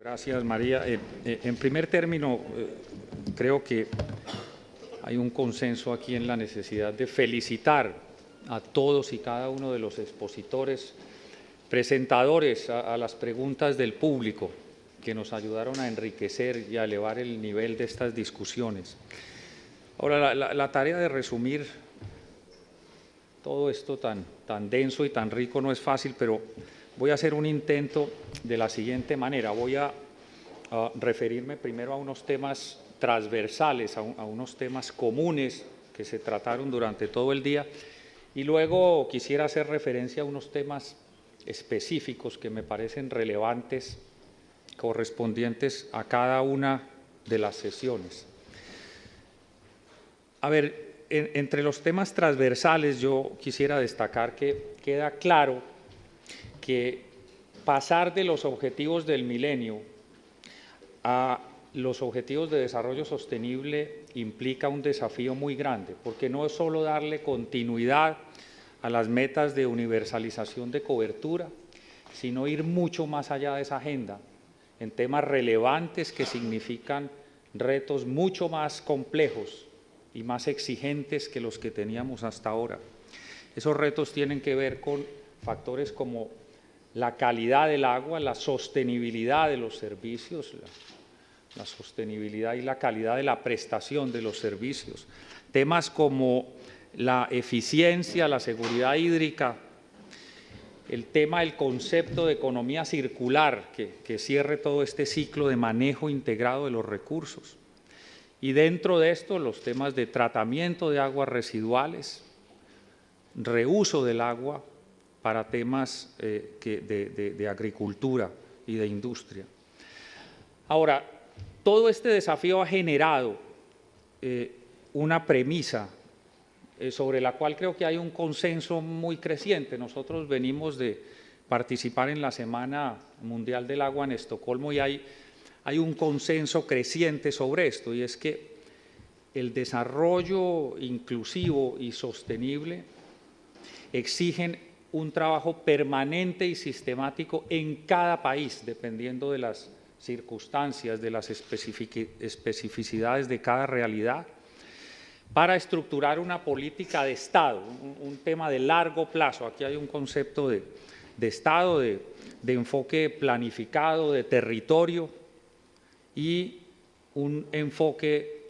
Gracias, María. En primer término, creo que hay un consenso aquí en la necesidad de felicitar a todos y cada uno de los expositores, presentadores a las preguntas del público que nos ayudaron a enriquecer y a elevar el nivel de estas discusiones. Ahora, la tarea de resumir todo esto tan denso y tan rico no es fácil, pero voy a hacer un intento de la siguiente manera. Voy a referirme primero a unos temas transversales, a unos temas comunes que se trataron durante todo el día, y luego quisiera hacer referencia a unos temas específicos que me parecen relevantes, correspondientes a cada una de las sesiones. A ver, entre los temas transversales yo quisiera destacar que queda claro que pasar de los objetivos del milenio a los objetivos de desarrollo sostenible implica un desafío muy grande, porque no es solo darle continuidad a las metas de universalización de cobertura, sino ir mucho más allá de esa agenda, en temas relevantes que significan retos mucho más complejos y más exigentes que los que teníamos hasta ahora. Esos retos tienen que ver con factores como la calidad del agua, la sostenibilidad de los servicios, la sostenibilidad y la calidad de la prestación de los servicios. Temas como la eficiencia, la seguridad hídrica, el tema del concepto de economía circular que cierre todo este ciclo de manejo integrado de los recursos. Y dentro de esto los temas de tratamiento de aguas residuales, reuso del agua para temas de agricultura y de industria. Ahora, todo este desafío ha generado una premisa sobre la cual creo que hay un consenso muy creciente. Nosotros venimos de participar en la Semana Mundial del Agua en Estocolmo y hay un consenso creciente sobre esto, y es que el desarrollo inclusivo y sostenible exigen un trabajo permanente y sistemático en cada país, dependiendo de las circunstancias, de las especificidades de cada realidad, para estructurar una política de Estado, un tema de largo plazo. Aquí hay un concepto de Estado, de enfoque planificado, de territorio, y un enfoque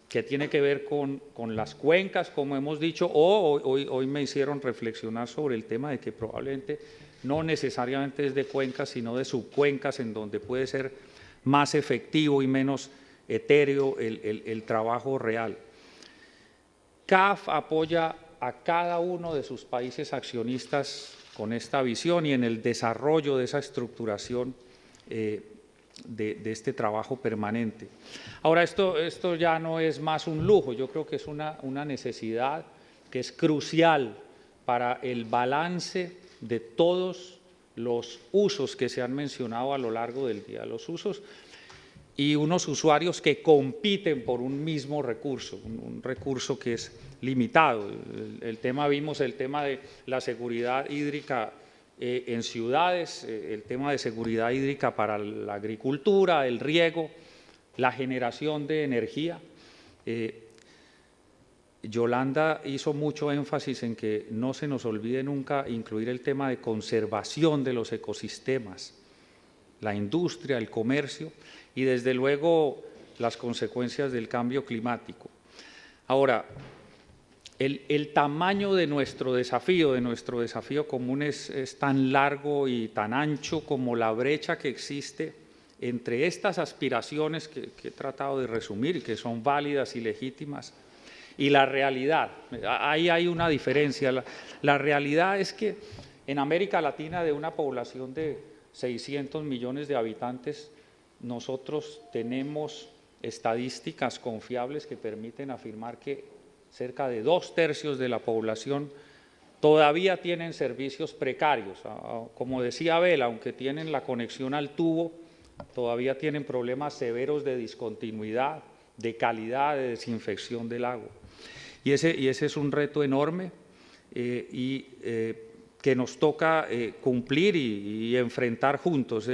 que tiene que ver con las cuencas, como hemos dicho, o hoy me hicieron reflexionar sobre el tema de que probablemente no necesariamente es de cuencas, sino de subcuencas, en donde puede ser más efectivo y menos etéreo el trabajo real. CAF apoya a cada uno de sus países accionistas con esta visión y en el desarrollo de esa estructuración de este trabajo permanente. Ahora, esto ya no es más un lujo, yo creo que es una necesidad que es crucial para el balance de todos los usos que se han mencionado a lo largo del día, los usos y unos usuarios que compiten por un mismo recurso, un recurso que es limitado. Vimos el tema de la seguridad hídrica en ciudades, el tema de seguridad hídrica para la agricultura, el riego, la generación de energía. Yolanda hizo mucho énfasis en que no se nos olvide nunca incluir el tema de conservación de los ecosistemas, la industria, el comercio y desde luego las consecuencias del cambio climático. Ahora, el tamaño de nuestro desafío común es tan largo y tan ancho como la brecha que existe entre estas aspiraciones que he tratado de resumir y que son válidas y legítimas y la realidad. Ahí hay una diferencia. La realidad es que en América Latina, de una población de 600 millones de habitantes, nosotros tenemos estadísticas confiables que permiten afirmar que cerca de 2/3 de la población todavía tienen servicios precarios. Como decía Abel, aunque tienen la conexión al tubo, todavía tienen problemas severos de discontinuidad, de calidad, de desinfección del agua. Y ese es un reto enorme que nos toca cumplir y enfrentar juntos.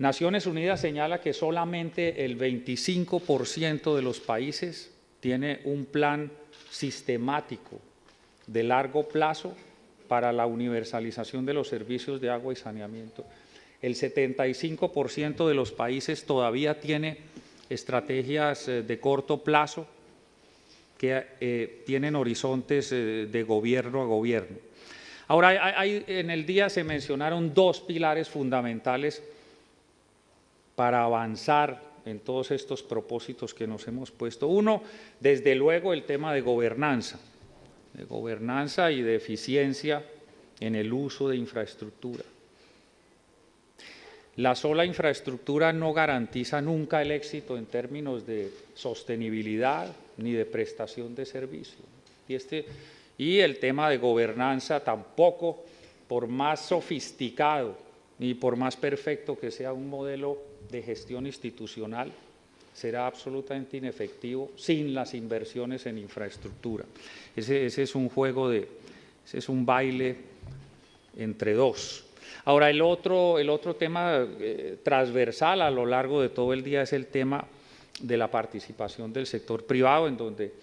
Naciones Unidas señala que solamente el 25% de los países tiene un plan sistemático de largo plazo para la universalización de los servicios de agua y saneamiento. El 75% de los países todavía tiene estrategias de corto plazo que tienen horizontes de gobierno a gobierno. Ahora, en el día se mencionaron dos pilares fundamentales para avanzar en todos estos propósitos que nos hemos puesto. Uno, desde luego, el tema de gobernanza y de eficiencia en el uso de infraestructura. La sola infraestructura no garantiza nunca el éxito en términos de sostenibilidad ni de prestación de servicio. Y el tema de gobernanza tampoco, por más sofisticado ni por más perfecto que sea un modelo de gestión institucional, será absolutamente inefectivo sin las inversiones en infraestructura. Ese es un juego ese es un baile entre dos. Ahora, el otro tema transversal a lo largo de todo el día es el tema de la participación del sector privado, en donde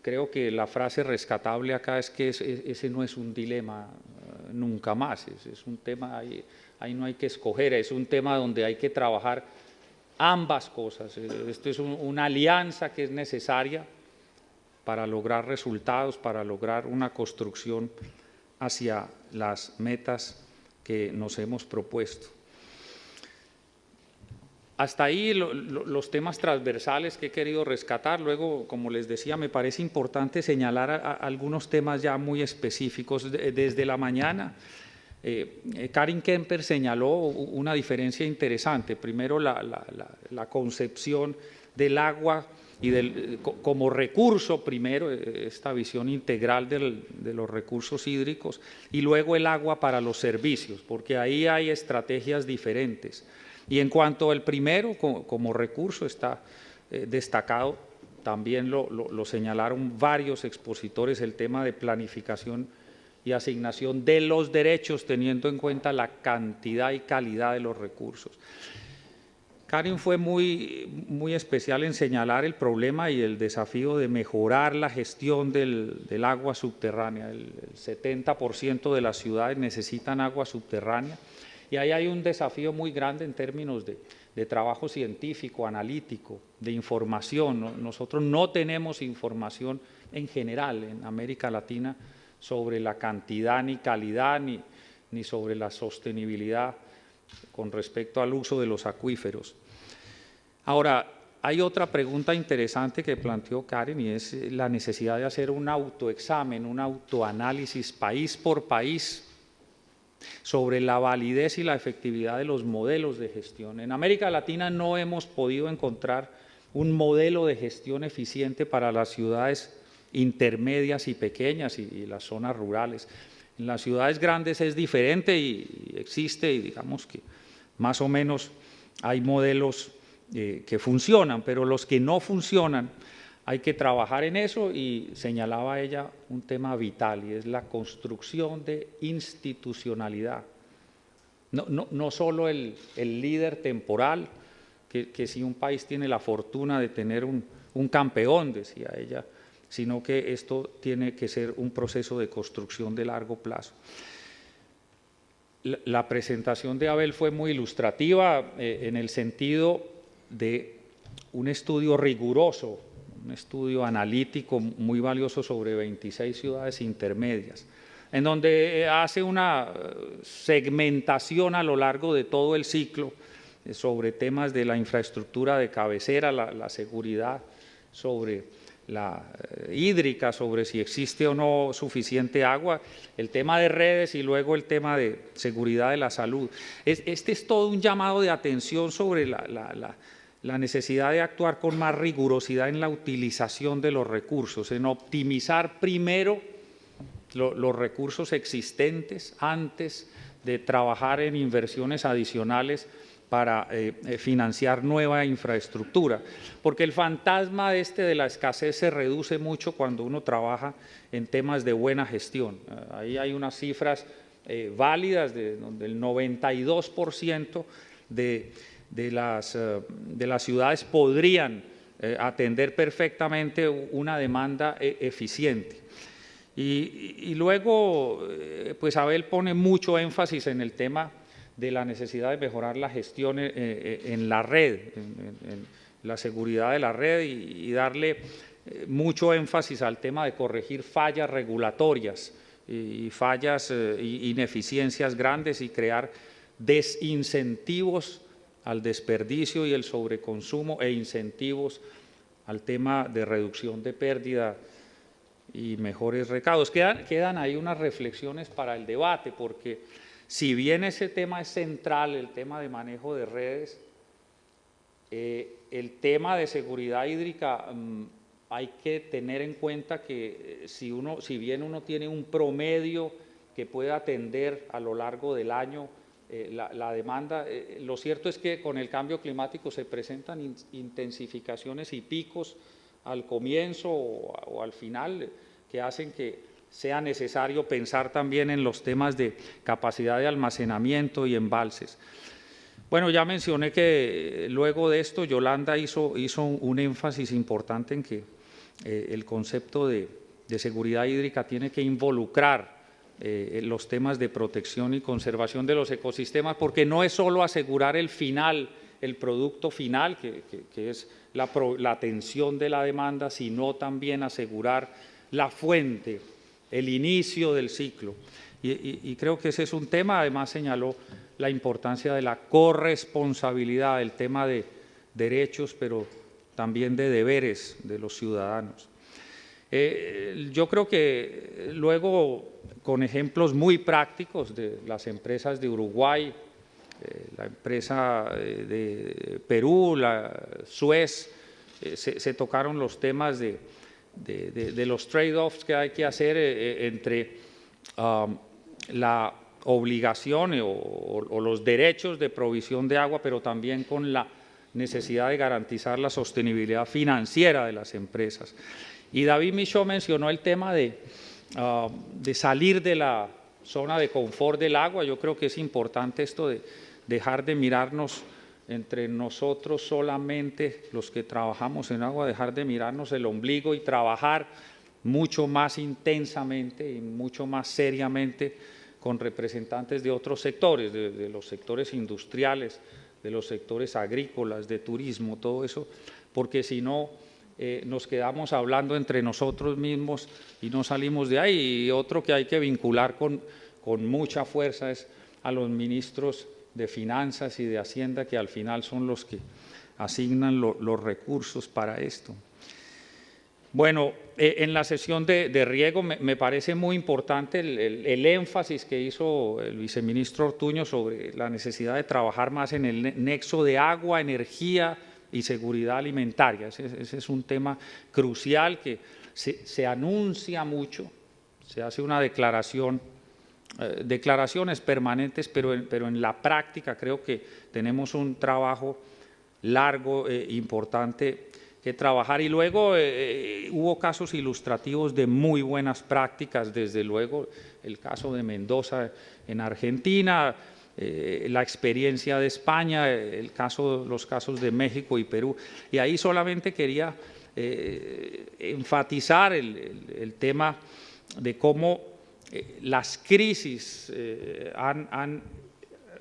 creo que la frase rescatable acá es que ese no es un dilema nunca más, es un tema, ahí no hay que escoger, es un tema donde hay que trabajar ambas cosas. Esto es una alianza que es necesaria para lograr resultados, para lograr una construcción hacia las metas que nos hemos propuesto. Hasta ahí los temas transversales que he querido rescatar. Luego, como les decía, me parece importante señalar algunos temas ya muy específicos. Desde la mañana, Karin Kemper señaló una diferencia interesante. Primero, la concepción del agua y como recurso, primero, esta visión integral de los recursos hídricos, y luego el agua para los servicios, porque ahí hay estrategias diferentes. Y en cuanto al primero, como recurso, está destacado, también lo señalaron varios expositores, el tema de planificación y asignación de los derechos, teniendo en cuenta la cantidad y calidad de los recursos. Karin fue muy especial en señalar el problema y el desafío de mejorar la gestión del agua subterránea. El 70% de las ciudades necesitan agua subterránea y ahí hay un desafío muy grande en términos de trabajo científico, analítico, de información. Nosotros no tenemos información en general en América Latina sobre la cantidad ni calidad ni sobre la sostenibilidad con respecto al uso de los acuíferos. Ahora, hay otra pregunta interesante que planteó Karin y es la necesidad de hacer un autoexamen, un autoanálisis país por país sobre la validez y la efectividad de los modelos de gestión. En América Latina no hemos podido encontrar un modelo de gestión eficiente para las ciudades intermedias y pequeñas y las zonas rurales. En las ciudades grandes es diferente y existe, y digamos que más o menos hay modelos que funcionan, pero los que no funcionan hay que trabajar en eso y señalaba ella un tema vital y es la construcción de institucionalidad. No solo el líder temporal, que si un país tiene la fortuna de tener un campeón, decía ella, sino que esto tiene que ser un proceso de construcción de largo plazo. La presentación de Abel fue muy ilustrativa en el sentido de un estudio riguroso, un estudio analítico muy valioso sobre 26 ciudades intermedias, en donde hace una segmentación a lo largo de todo el ciclo sobre temas de la infraestructura de cabecera, la seguridad, sobre la hídrica, sobre si existe o no suficiente agua, el tema de redes y luego el tema de seguridad de la salud. Este es todo un llamado de atención sobre la necesidad de actuar con más rigurosidad en la utilización de los recursos, en optimizar primero los recursos existentes antes de trabajar en inversiones adicionales para financiar nueva infraestructura, porque el fantasma de la escasez se reduce mucho cuando uno trabaja en temas de buena gestión. Ahí hay unas cifras válidas donde el 92% de las ciudades podrían atender perfectamente una demanda eficiente. Y luego, pues Abel pone mucho énfasis en el tema de la necesidad de mejorar la gestión en la red, en la seguridad de la red y darle mucho énfasis al tema de corregir fallas regulatorias y fallas ineficiencias grandes y crear desincentivos al desperdicio y el sobreconsumo e incentivos al tema de reducción de pérdida y mejores recaudos. Quedan ahí unas reflexiones para el debate, porque si bien ese tema es central, el tema de manejo de redes, el tema de seguridad hídrica hay que tener en cuenta que si bien uno tiene un promedio que puede atender a lo largo del año la demanda, lo cierto es que con el cambio climático se presentan intensificaciones y picos al comienzo o al final que hacen que sea necesario pensar también en los temas de capacidad de almacenamiento y embalses. Bueno, ya mencioné que luego de esto Yolanda hizo un énfasis importante en que el concepto de seguridad hídrica tiene que involucrar los temas de protección y conservación de los ecosistemas, porque no es solo asegurar el final, el producto final, que es la atención de la demanda, sino también asegurar la fuente, el inicio del ciclo. Y creo que ese es un tema. Además señaló la importancia de la corresponsabilidad, el tema de derechos, pero también de deberes de los ciudadanos. Yo creo que luego, con ejemplos muy prácticos de las empresas de Uruguay, la empresa de Perú, la Suez, se tocaron los temas de los trade-offs que hay que hacer entre la obligación o los derechos de provisión de agua, pero también con la necesidad de garantizar la sostenibilidad financiera de las empresas. Y David Michaud mencionó el tema de salir de la zona de confort del agua. Yo creo que es importante esto de dejar de mirarnos entre nosotros solamente los que trabajamos en agua, dejar de mirarnos el ombligo y trabajar mucho más intensamente y mucho más seriamente con representantes de otros sectores, de los sectores industriales, de los sectores agrícolas, de turismo, todo eso, porque si no nos quedamos hablando entre nosotros mismos y no salimos de ahí. Y otro que hay que vincular con mucha fuerza es a los ministros de Finanzas y de Hacienda, que al final son los que asignan los recursos para esto. Bueno, en la sesión de riego me parece muy importante el énfasis que hizo el viceministro Ortuño sobre la necesidad de trabajar más en el nexo de agua, energía y seguridad alimentaria. Ese es un tema crucial que se anuncia mucho, se hace una declaración, declaraciones permanentes, pero en la práctica creo que tenemos un trabajo largo, importante que trabajar. Y luego hubo casos ilustrativos de muy buenas prácticas, desde luego el caso de Mendoza en Argentina, la experiencia de España, los casos de México y Perú. Y ahí solamente quería enfatizar el tema de cómo las crisis han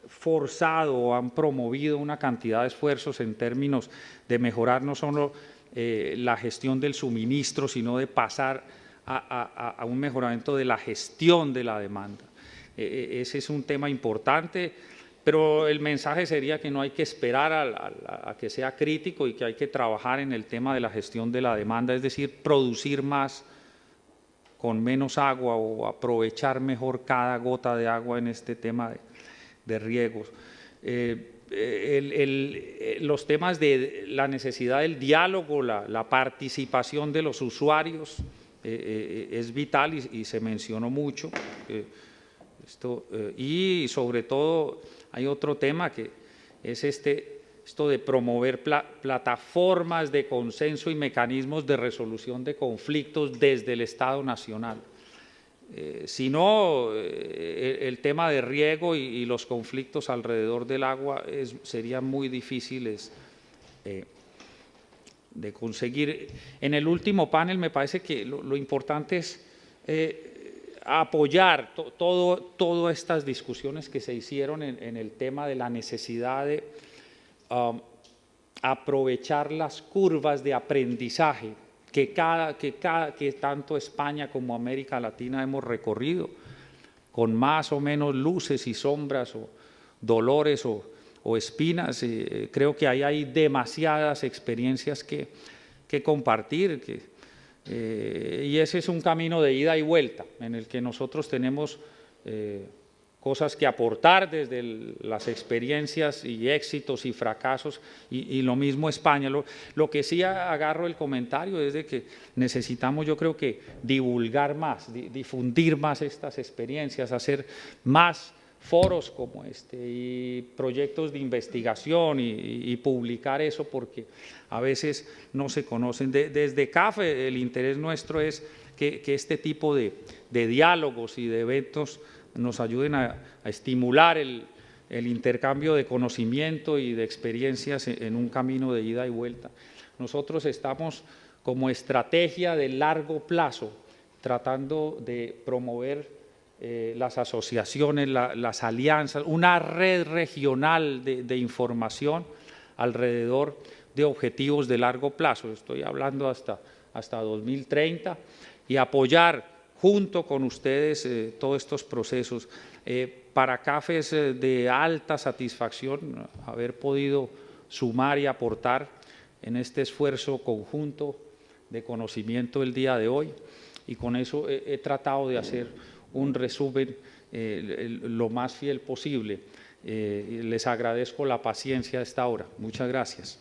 forzado o han promovido una cantidad de esfuerzos en términos de mejorar no solo la gestión del suministro, sino de pasar a un mejoramiento de la gestión de la demanda. Ese es un tema importante, pero el mensaje sería que no hay que esperar a que sea crítico y que hay que trabajar en el tema de la gestión de la demanda, es decir, producir más con menos agua o aprovechar mejor cada gota de agua en este tema de riegos. Los temas de la necesidad del diálogo, la participación de los usuarios es vital y se mencionó mucho. Y sobre todo hay otro tema que es esto de promover plataformas de consenso y mecanismos de resolución de conflictos desde el Estado Nacional. Si no, el tema de riego y los conflictos alrededor del agua serían muy difíciles de conseguir. En el último panel me parece que lo importante es apoyar todas estas discusiones que se hicieron en el tema de la necesidad de aprovechar las curvas de aprendizaje que tanto España como América Latina hemos recorrido, con más o menos luces y sombras o dolores o espinas. Creo que ahí hay demasiadas experiencias que compartir, y ese es un camino de ida y vuelta en el que nosotros tenemos cosas que aportar desde las experiencias y éxitos y fracasos, y lo mismo España. Lo que sí agarro el comentario es de que necesitamos, yo creo que divulgar más, difundir más estas experiencias, hacer más foros como este y proyectos de investigación y publicar eso, porque a veces no se conocen. Desde CAFE el interés nuestro es que este tipo de diálogos y de eventos nos ayuden a estimular el intercambio de conocimiento y de experiencias en un camino de ida y vuelta. Nosotros estamos como estrategia de largo plazo tratando de promover las asociaciones, las alianzas, una red regional de información alrededor de objetivos de largo plazo. Estoy hablando hasta 2030, y apoyar junto con ustedes todos estos procesos. Para CAFE es de alta satisfacción haber podido sumar y aportar en este esfuerzo conjunto de conocimiento el día de hoy, y con eso he tratado de hacer un resumen lo más fiel posible. Les agradezco la paciencia a esta hora. Muchas gracias.